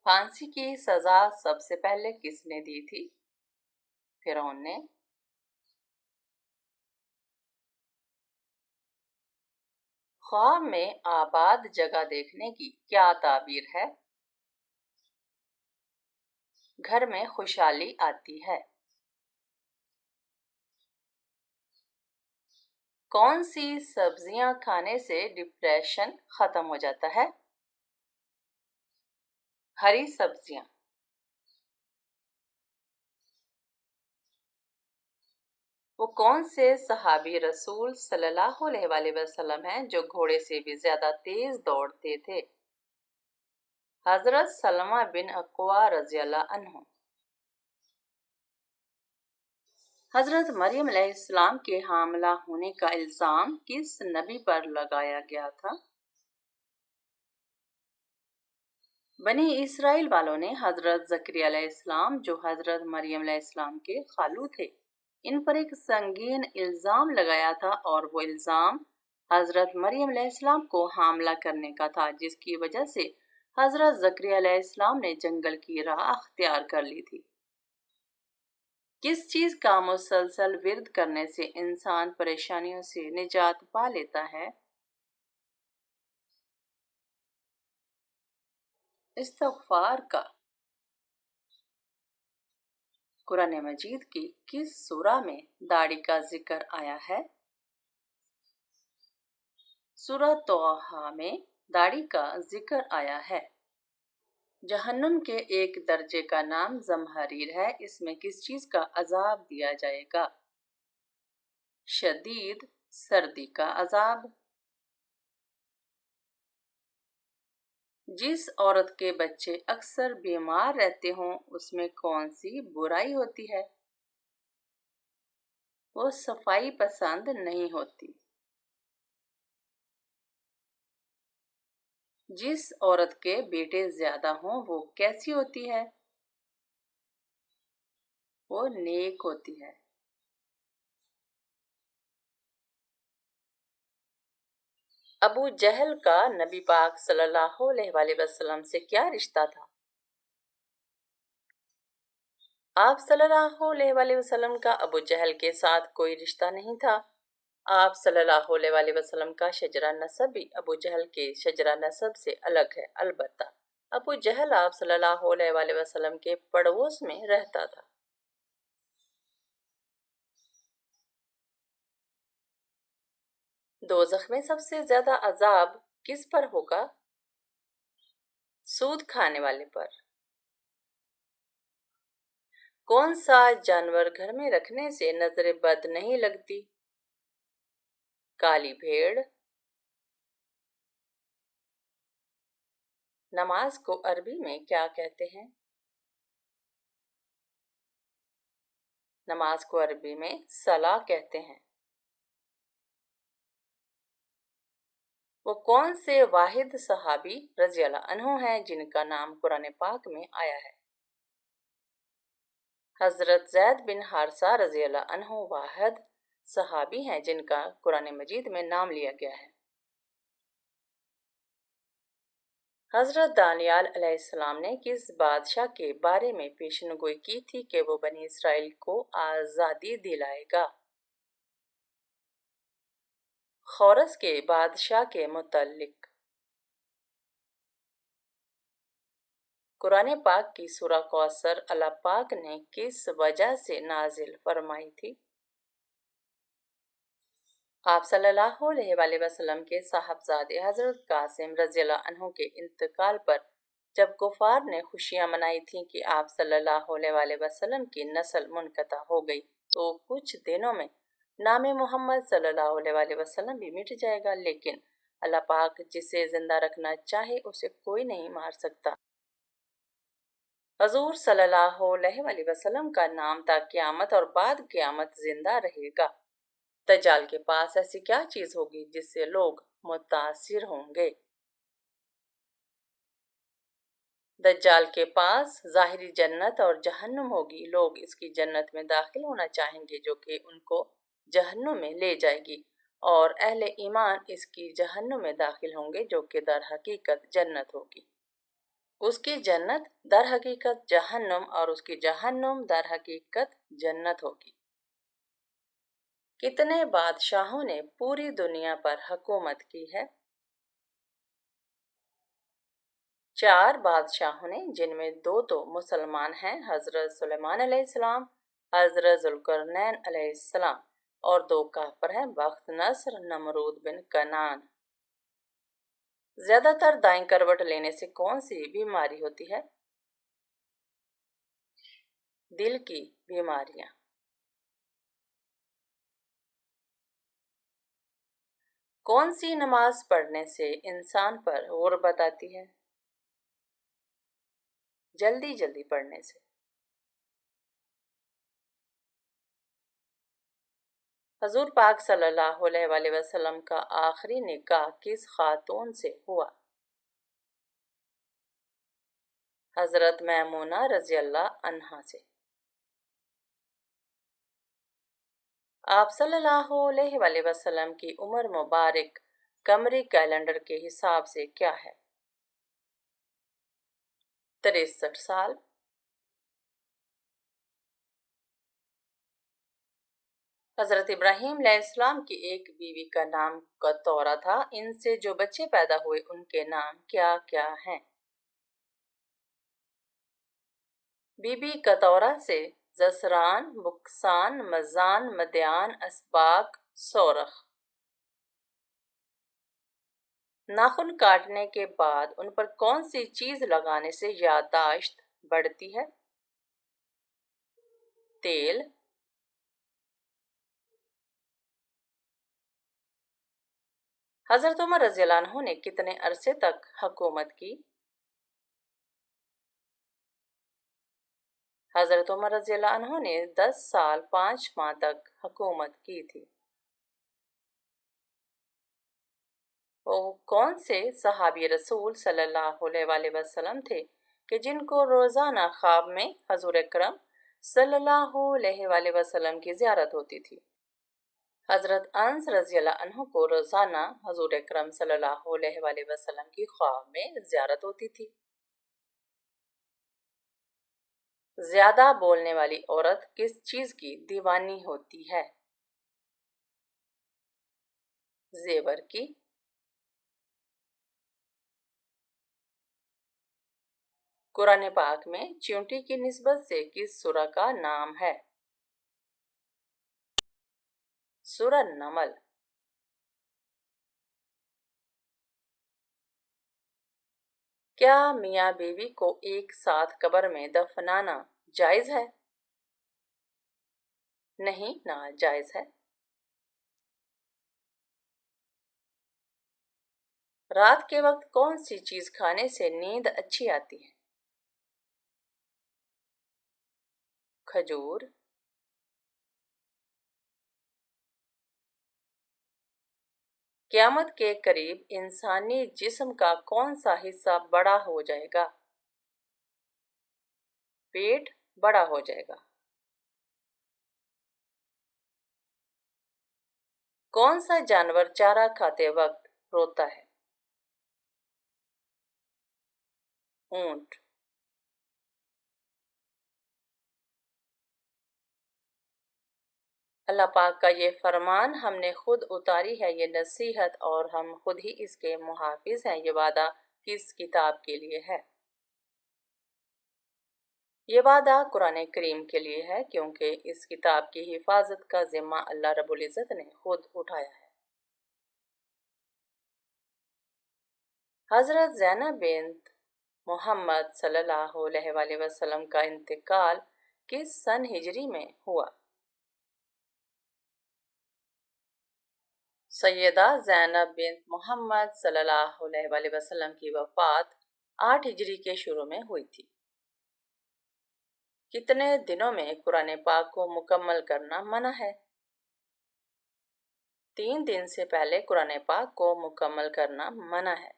پھانسی کی سزا سب سے پہلے کس نے دی تھی؟ فرعون نے۔ خواب میں آباد جگہ دیکھنے کی کیا تعبیر ہے؟ گھر میں خوشحالی آتی ہے۔ کون سی سبزیاں کھانے سے ڈپریشن ختم ہو جاتا ہے؟ ہری سبزیاں۔ وہ کون سے صحابی رسول صلی اللہ علیہ وآلہ وسلم ہیں جو گھوڑے سے بھی زیادہ تیز دوڑتے تھے؟ حضرت سلمہ بن اکوع رضی اللہ عنہ۔ حضرت مریم علیہ السلام کے حاملہ ہونے کا الزام کس نبی پر لگایا گیا تھا؟ بنی اسرائیل والوں نے حضرت زکریا علیہ السلام جو حضرت مریم علیہ السلام کے خالو تھے ان پر ایک سنگین الزام لگایا تھا، اور وہ الزام حضرت مریم علیہ السلام کو حاملہ کرنے کا تھا، جس کی وجہ سے حضرت زکریا علیہ السلام نے جنگل کی راہ اختیار کر لی تھی۔ کس چیز کا مسلسل ورد کرنے سے انسان پریشانیوں سے نجات پا لیتا ہے؟ استغفار کا۔ قرآن مجید کی کس سورہ میں داڑھی کا ذکر آیا ہے؟ سورہ طٰہٰ میں داڑھی کا ذکر آیا ہے۔ جہنم کے ایک درجے کا نام زمہریر ہے، اس میں کس چیز کا عذاب دیا جائے گا؟ شدید سردی کا عذاب۔ جس عورت کے بچے اکثر بیمار رہتے ہوں اس میں کون سی برائی ہوتی ہے؟ وہ صفائی پسند نہیں ہوتی۔ جس عورت کے بیٹے زیادہ ہوں وہ کیسی ہوتی ہے؟ وہ نیک ہوتی ہے۔ ابو جہل کا نبی پاک صلی اللہ علیہ وآلہ وسلم سے کیا رشتہ تھا؟ آپ صلی اللہ علیہ وآلہ وسلم کا ابو جہل کے ساتھ کوئی رشتہ نہیں تھا۔ آپ صلی اللہ علیہ وآلہ وسلم کا شجرہ نسب بھی ابو جہل کے شجرہ نسب سے الگ ہے، البتہ ابو جہل آپ صلی اللہ علیہ وآلہ وسلم کے پڑوس میں رہتا تھا۔ دوزخ میں سب سے زیادہ عذاب کس پر ہوگا؟ سود کھانے والے پر۔ کون سا جانور گھر میں رکھنے سے نظر بد نہیں لگتی؟ کالی بھیڑ۔ نماز کو عربی میں کیا کہتے ہیں؟ نماز کو عربی میں صلاۃ کہتے ہیں۔ وہ کون سے واحد صحابی رضی اللہ عنہ ہیں جن کا نام قرآن پاک میں آیا ہے؟ حضرت زید بن حارثہ رضی اللہ عنہ واحد صحابی ہیں جن کا قرآن مجید میں نام لیا گیا ہے۔ حضرت دانیال علیہ السلام نے کس بادشاہ کے بارے میں پیشن گوئی کی تھی کہ وہ بنی اسرائیل کو آزادی دلائے گا؟ خورس کے بادشاہ کے متعلق۔ قرآن پاک کی سورہ کوثر اللہ پاک نے کس وجہ سے نازل فرمائی تھی؟ آپ صلی اللہ علیہ وآلہ وسلم کے صاحبزادے حضرت قاسم رضی اللہ عنہ کے انتقال پر جب کفار نے خوشیاں منائی تھیں کہ آپ صلی اللہ علیہ وآلہ وسلم کی نسل منقطع ہو گئی تو کچھ دنوں میں نام محمد صلی اللہ علیہ وآلہ وسلم بھی مٹ جائے گا، لیکن اللہ پاک جسے زندہ رکھنا چاہے اسے کوئی نہیں مار سکتا۔ حضور صلی اللہ علیہ وآلہ وسلم کا نام تا قیامت اور بعد قیامت زندہ رہے گا۔ دجال کے پاس ایسی کیا چیز ہوگی جس سے لوگ متاثر ہوں گے؟ دجال کے پاس ظاہری جنت اور جہنم ہوگی، لوگ اس کی جنت میں داخل ہونا چاہیں گے جو کہ ان کو جہنم میں لے جائے گی، اور اہل ایمان اس کی جہنم میں داخل ہوں گے جو کہ در حقیقت جنت ہوگی۔ اس کی جنت در حقیقت جہنم اور اس کی جہنم در حقیقت جنت ہوگی۔ کتنے بادشاہوں نے پوری دنیا پر حکومت کی ہے؟ 4 بادشاہوں نے، جن میں 2 تو مسلمان ہیں، حضرت سلیمان علیہ السلام، حضرت ذوالقرنین علیہ السلام، اور 2 کافر ہیں، بخت نصر، نمرود بن کنعان۔ زیادہ تر دائیں کروٹ لینے سے کون سی بیماری ہوتی ہے؟ دل کی بیماریاں۔ کون سی نماز پڑھنے سے انسان پر غربت آتی ہے؟ جلدی جلدی پڑھنے سے۔ حضور پاک صلی اللہ علیہ وآلہ وسلم کا آخری نکاح کس خاتون سے ہوا؟ حضرت میمونہ رضی اللہ عنہا سے۔ آپ صلی اللہ علیہ وآلہ وسلم کی عمر مبارک قمری کیلنڈر کے حساب سے کیا ہے؟ 63 سال۔ حضرت ابراہیم علیہ السلام کی ایک بیوی کا نام قطورہ تھا، ان سے جو بچے پیدا ہوئے ان کے نام کیا کیا ہیں؟ بی بی قطورہ سے زسران، بکسان، مزان، مدیان، اسباق، سورخ۔ ناخن کاٹنے کے بعد ان پر کون سی چیز لگانے سے یادداشت بڑھتی ہے؟ تیل۔ حضرت عمر رضی اللہ عنہ نے کتنے عرصے تک حکومت کی؟ حضرت عمر رضی اللہ عنہ نے 10 سال 5 ماہ تک حکومت کی تھی۔ وہ کون سے صحابی رسول صلی اللہ علیہ وآلہ وسلم تھے کہ جن کو روزانہ خواب میں حضور اکرم صلی اللہ علیہ وآلہ وسلم کی زیارت ہوتی تھی؟ حضرت انس رضی اللہ عنہ کو روزانہ حضور اکرم صلی اللہ علیہ وآلہ وسلم کی خواب میں زیارت ہوتی تھی۔ زیادہ بولنے والی عورت کس چیز کی دیوانی ہوتی ہے؟ زیور کی۔ قرآن پاک میں چیونٹی کی نسبت سے کس سورہ کا نام ہے؟ سورہ نمل۔ کیا میاں بیوی کو ایک ساتھ قبر میں دفنانا جائز ہے؟ نہیں، ناجائز ہے۔ رات کے وقت کون سی چیز کھانے سے نیند اچھی آتی ہے؟ کھجور۔ قیامت کے قریب انسانی جسم کا کون سا حصہ بڑا ہو جائے گا؟ پیٹ بڑا ہو جائے گا۔ کون سا جانور چارہ کھاتے وقت روتا ہے؟ اونٹ۔ اللہ پاک کا یہ فرمان ہم نے خود اتاری ہے، یہ نصیحت، اور ہم خود ہی اس کے محافظ ہیں۔ یہ وعدہ کس کتاب کے لیے ہے؟ یہ وعدہ قرآن کریم کے لیے ہے، کیونکہ اس کتاب کی حفاظت کا ذمہ اللہ رب العزت نے خود اٹھایا ہے۔ حضرت زینب بنت محمد صلی اللہ علیہ وآلہ وسلم کا انتقال کس سن ہجری میں ہوا؟ سیدہ زینب بنت محمد صلی اللہ علیہ وآلہ وسلم کی وفات 8 ہجری کے شروع میں ہوئی تھی۔ کتنے دنوں میں قرآن پاک کو مکمل کرنا منع ہے؟ 3 دن سے پہلے قرآن پاک کو مکمل کرنا منع ہے۔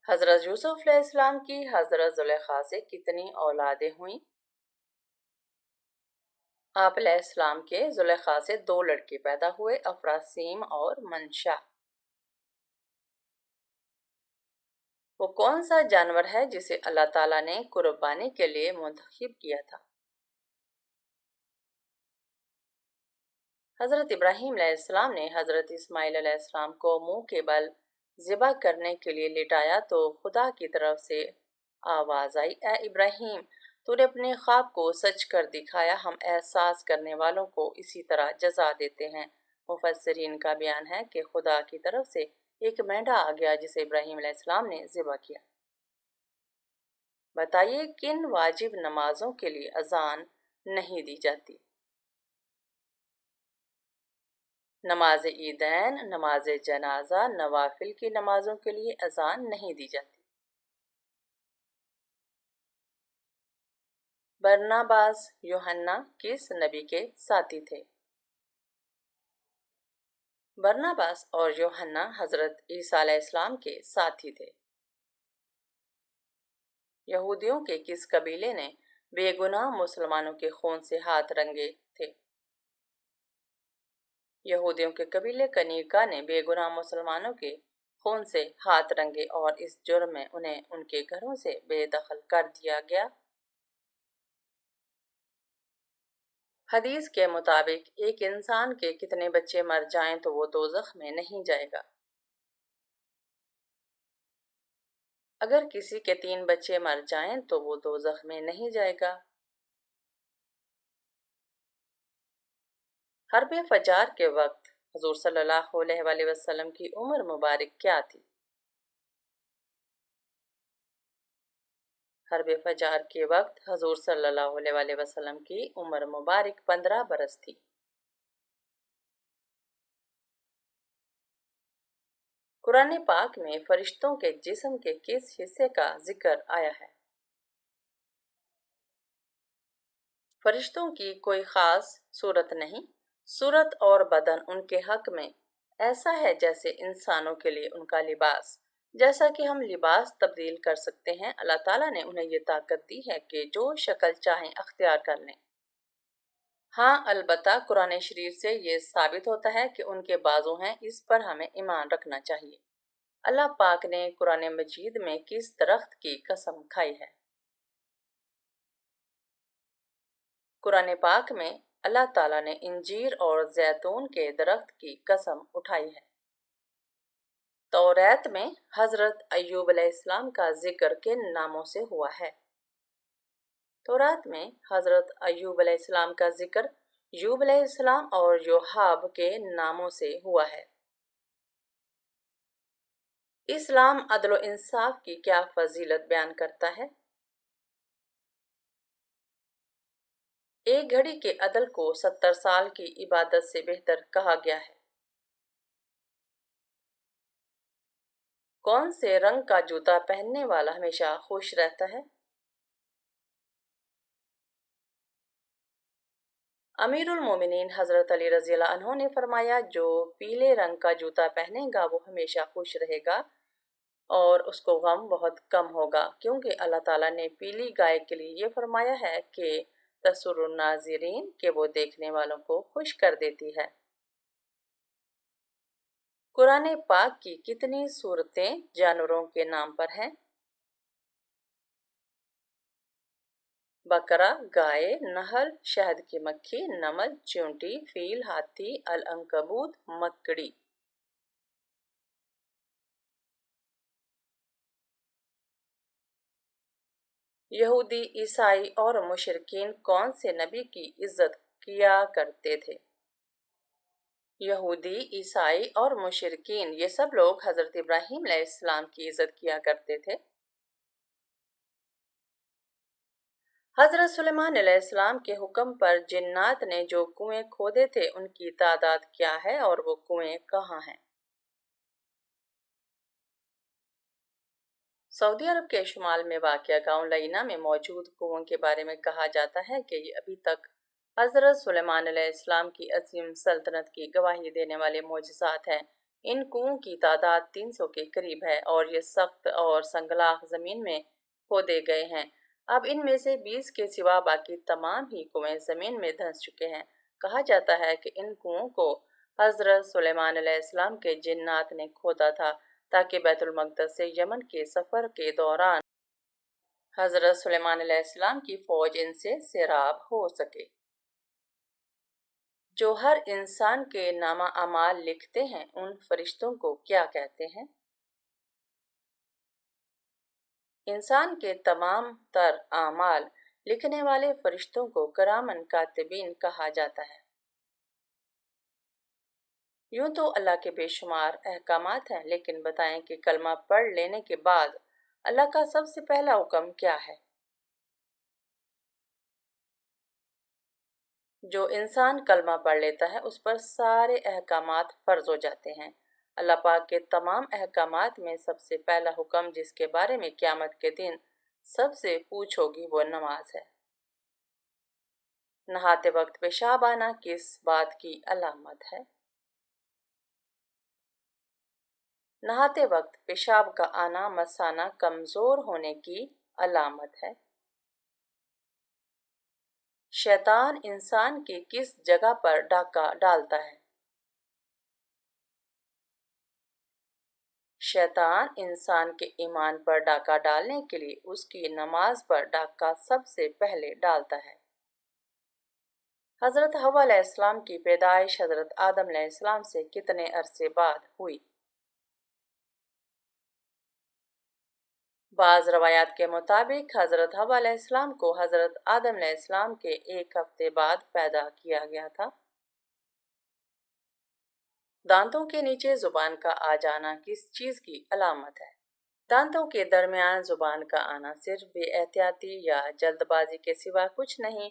حضرت یوسف علیہ السلام کی حضرت زلیخا سے کتنی اولادیں ہوئیں؟ آپ علیہ السلام کے زلیخا سے 2 لڑکے پیدا ہوئے، افراسیم اور منشا۔ وہ کون سا جانور ہے جسے اللہ تعالیٰ نے قربانی کے لیے منتخب کیا تھا؟ حضرت ابراہیم علیہ السلام نے حضرت اسماعیل علیہ السلام کو منہ کے بل ذبح کرنے کے لیے لٹایا تو خدا کی طرف سے آواز آئی، اے ابراہیم، تو نے اپنے خواب کو سچ کر دکھایا، ہم احساس کرنے والوں کو اسی طرح جزا دیتے ہیں۔ مفسرین کا بیان ہے کہ خدا کی طرف سے ایک مینڈھا آ گیا جسے ابراہیم علیہ السلام نے ذبح کیا۔ بتائیے کن واجب نمازوں کے لیے اذان نہیں دی جاتی؟ نماز عیدین، نماز جنازہ، نوافل کی نمازوں کے لیے اذان نہیں دی جاتی۔ برناباس یوحنا کس نبی کے ساتھی تھے؟ برناباس اور یوحنا حضرت عیسیٰ علیہ السلام کے ساتھی تھے۔ یہودیوں کے کس قبیلے نے بے گناہ مسلمانوں کے خون سے ہاتھ رنگے تھے؟ یہودیوں کے قبیلے کنیکا نے بے گناہ مسلمانوں کے خون سے ہاتھ رنگے اور اس جرم میں انہیں ان کے گھروں سے بے دخل کر دیا گیا۔ حدیث کے مطابق ایک انسان کے کتنے بچے مر جائیں تو وہ دوزخ میں نہیں جائے گا؟ اگر کسی کے 3 بچے مر جائیں تو وہ دوزخ میں نہیں جائے گا۔ حرب فجار کے وقت حضور صلی اللہ علیہ وآلہ وسلم کی عمر مبارک کیا تھی؟ حرب فجار کے وقت حضور صلی اللہ علیہ وآلہ وسلم کی عمر مبارک 15 برس تھی۔ قرآن پاک میں فرشتوں کے جسم کے کس حصے کا ذکر آیا ہے؟ فرشتوں کی کوئی خاص صورت نہیں، صورت اور بدن ان کے حق میں ایسا ہے جیسے انسانوں کے لیے ان کا لباس۔ جیسا کہ ہم لباس تبدیل کر سکتے ہیں، اللہ تعالیٰ نے انہیں یہ طاقت دی ہے کہ جو شکل چاہیں اختیار کر لیں۔ ہاں، البتہ قرآن شریف سے یہ ثابت ہوتا ہے کہ ان کے بازو ہیں، اس پر ہمیں ایمان رکھنا چاہیے۔ اللہ پاک نے قرآن مجید میں کس درخت کی قسم کھائی ہے؟ قرآن پاک میں اللہ تعالیٰ نے انجیر اور زیتون کے درخت کی قسم اٹھائی ہے۔ توریت میں حضرت ایوب علیہ السلام کا ذکر کن ناموں سے ہوا ہے؟ توریت میں حضرت ایوب علیہ السلام کا ذکر یوب علیہ السلام اور یوحاب کے ناموں سے ہوا ہے۔ اسلام عدل و انصاف کی کیا فضیلت بیان کرتا ہے؟ ایک گھڑی کے عدل کو 70 سال کی عبادت سے بہتر کہا گیا ہے۔ کون سے رنگ کا جوتا پہننے والا ہمیشہ خوش رہتا ہے؟ امیر المومنین حضرت علی رضی اللہ عنہ نے فرمایا، جو پیلے رنگ کا جوتا پہنے گا وہ ہمیشہ خوش رہے گا اور اس کو غم بہت کم ہوگا، کیونکہ اللہ تعالیٰ نے پیلی گائے کے لیے یہ فرمایا ہے کہ تسر الناظرین، کہ وہ دیکھنے والوں کو خوش کر دیتی ہے۔ قرآن پاک کی کتنی صورتیں جانوروں کے نام پر ہیں؟ بکرا، گائے، نہر، شہد کی مکھی، نمل، چیونٹی، فیل، ہاتھی، العنکبوت، مکڑی۔ یہودی، عیسائی اور مشرکین کون سے نبی کی عزت کیا کرتے تھے؟ یہودی، عیسائی اور مشرکین یہ سب لوگ حضرت ابراہیم علیہ السلام کی عزت کیا کرتے تھے۔ حضرت سلیمان علیہ السلام کے حکم پر جنات نے جو کنویں کھودے تھے ان کی تعداد کیا ہے اور وہ کنویں کہاں ہیں؟ سعودی عرب کے شمال میں واقع گاؤں لعینہ میں موجود کنووں کے بارے میں کہا جاتا ہے کہ یہ ابھی تک حضرت سلیمان علیہ السلام کی عظیم سلطنت کی گواہی دینے والے معجزات ہیں۔ ان کنووں کی تعداد 300 کے قریب ہے اور یہ سخت اور سنگلاخ زمین میں کھودے گئے ہیں۔ اب ان میں سے 20 کے سوا باقی تمام ہی کنویں زمین میں دھنس چکے ہیں۔ کہا جاتا ہے کہ ان کنووں کو حضرت سلیمان علیہ السلام کے جنات نے کھودا تھا۔ تاکہ بیت المقدس سے یمن کے سفر کے دوران حضرت سلیمان علیہ السلام کی فوج ان سے سیراب ہو سکے۔ جو ہر انسان کے نامہ اعمال لکھتے ہیں ان فرشتوں کو کیا کہتے ہیں؟ انسان کے تمام تر اعمال لکھنے والے فرشتوں کو کرامن کاتبین کہا جاتا ہے۔ یوں تو اللہ کے بے شمار احکامات ہیں، لیکن بتائیں کہ کلمہ پڑھ لینے کے بعد اللہ کا سب سے پہلا حکم کیا ہے؟ جو انسان کلمہ پڑھ لیتا ہے اس پر سارے احکامات فرض ہو جاتے ہیں۔ اللہ پاک کے تمام احکامات میں سب سے پہلا حکم جس کے بارے میں قیامت کے دن سب سے پوچھ ہوگی وہ نماز ہے۔ نہاتے وقت پیشاب آنا کس بات کی علامت ہے؟ نہاتے وقت پیشاب کا آنا مثانہ کمزور ہونے کی علامت ہے۔ شیطان انسان کی کس جگہ پر ڈاکہ ڈالتا ہے؟ شیطان انسان کے ایمان پر ڈاکہ ڈالنے کے لیے اس کی نماز پر ڈاکہ سب سے پہلے ڈالتا ہے۔ حضرت حوا علیہ السلام کی پیدائش حضرت آدم علیہ السلام سے کتنے عرصے بعد ہوئی؟ بعض روایات کے مطابق حضرت حوا علیہ السلام کو حضرت آدم علیہ السلام کے 1 ہفتے بعد پیدا کیا گیا تھا۔ دانتوں کے نیچے زبان کا آ جانا کس چیز کی علامت ہے؟ دانتوں کے درمیان زبان کا آنا صرف بے احتیاطی یا جلد بازی کے سوا کچھ نہیں،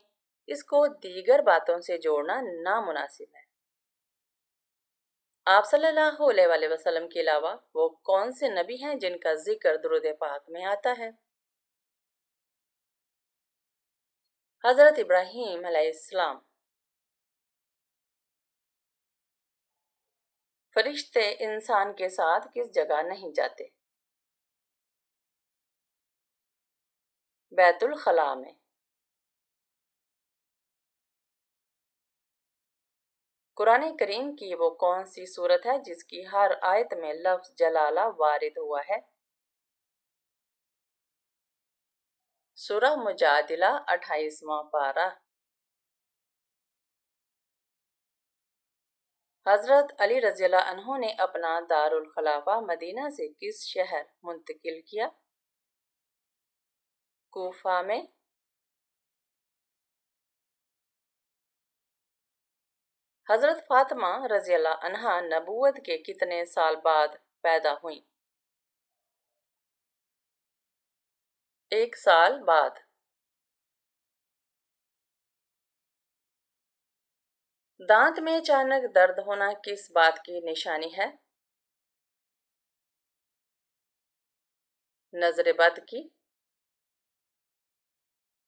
اس کو دیگر باتوں سے جوڑنا نامناسب ہے۔ آپ صلی اللہ علیہ وآلہ وسلم کے علاوہ وہ کون سے نبی ہیں جن کا ذکر درود پاک میں آتا ہے؟ حضرت ابراہیم علیہ السلام۔ فرشتے انسان کے ساتھ کس جگہ نہیں جاتے؟ بیت الخلاء میں۔ قرآن کریم کی وہ کون سی سورت ہے جس کی ہر آیت میں لفظ جلالہ وارد ہوا ہے؟ سورہ مجادلہ 28واں پارہ۔ حضرت علی رضی اللہ عنہ نے اپنا دارالخلافہ مدینہ سے کس شہر منتقل کیا؟ کوفہ میں۔ حضرت فاطمہ رضی اللہ عنہا نبوت کے کتنے سال بعد پیدا ہوئیں؟ 1 سال بعد۔ دانت میں اچانک درد ہونا کس بات کی نشانی ہے؟ نظر بد کی۔